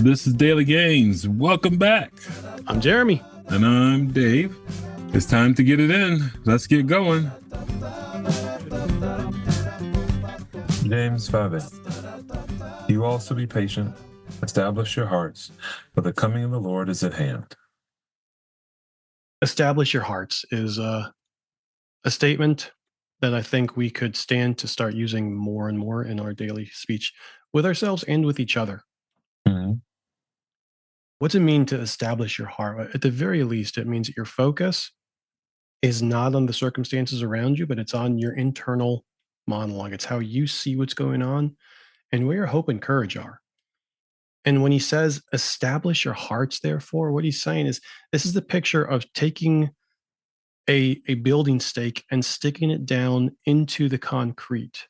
This is Daily Gains. Welcome back. I'm Jeremy. And I'm Dave. It's time to get it in. Let's get going. James 5:8. You also be patient, establish your hearts, for the coming of the Lord is at hand. Establish your hearts is a statement that I think we could stand to start using more and more in our daily speech with ourselves and with each other. Mm-hmm. What's it mean to establish your heart? At the very least, it means that your focus is not on the circumstances around you, but it's on your internal monologue. It's how you see what's going on and where your hope and courage are. And when he says establish your hearts, therefore, what he's saying is this is the picture of taking a building stake and sticking it down into the concrete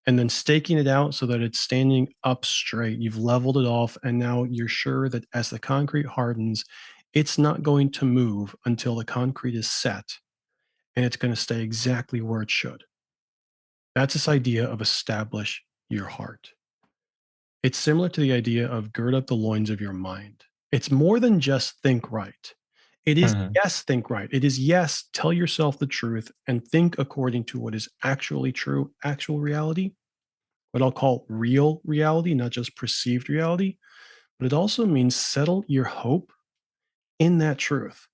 and then staking it out so that it's standing up straight. You've leveled it off, and now you're sure that as the concrete hardens, it's not going to move until the concrete is set, and it's going to stay exactly where it should. That's this idea of establish your heart. It's similar to the idea of gird up the loins of your mind. It's more than just think right. It is, yes, think right. It is, yes, tell yourself the truth and think according to what is actually true, actual reality, what I'll call real reality, not just perceived reality. But it also means settle your hope in that truth.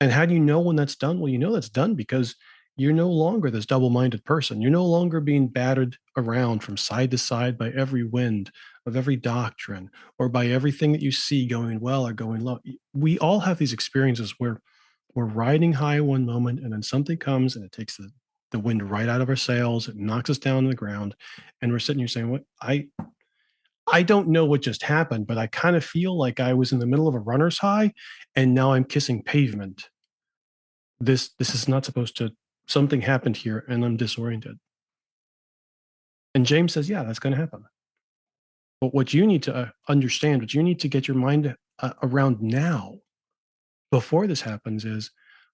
And how do you know when that's done? Well, you know that's done because you're no longer this double-minded person. You're no longer being battered around from side to side by every wind of every doctrine or by everything that you see going well or going low. We all have these experiences where we're riding high one moment and then something comes and it takes the wind right out of our sails. It knocks us down to the ground. And we're sitting here saying, "What? I don't know what just happened, but I kind of feel like I was in the middle of a runner's high and now I'm kissing pavement. This is not supposed to, something happened here and I'm disoriented." And James says, yeah, that's going to happen. But what you need to understand, what you need to get your mind around now before this happens is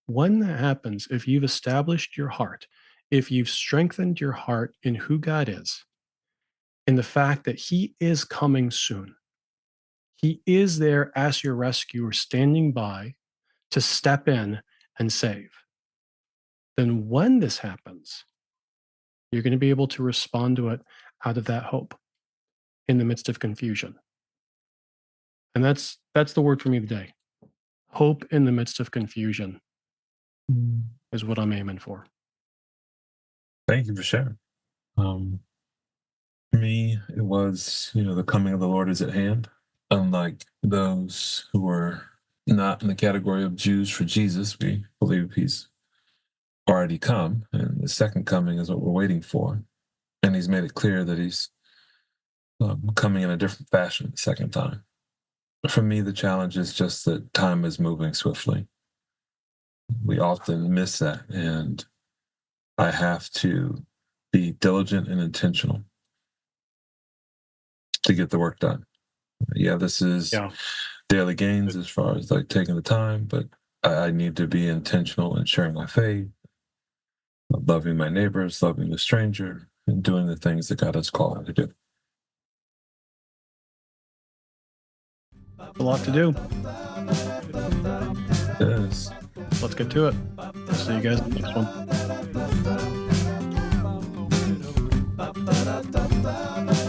when that happens, if you've established your heart, if you've strengthened your heart in who God is, in the fact that he is coming soon, he is there as your rescuer standing by to step in and save, then when this happens, you're going to be able to respond to it out of that hope in the midst of confusion. And that's the word for me today. Hope in the midst of confusion is what I'm aiming for. Thank you for sharing. For me, it was, the coming of the Lord is at hand. Unlike those who were not in the category of Jews for Jesus, we believe he's already come, and the second coming is what we're waiting for. And he's made it clear that he's coming in a different fashion the second time. For me, the challenge is just that time is moving swiftly. We often miss that, and I have to be diligent and intentional to get the work done. Yeah, this is daily gains as far as like taking the time, but I need to be intentional in sharing my faith, loving my neighbors, loving the stranger, and doing the things that God has called me to do. A lot to do. Yes. Let's get to it. I'll see you guys in the next one.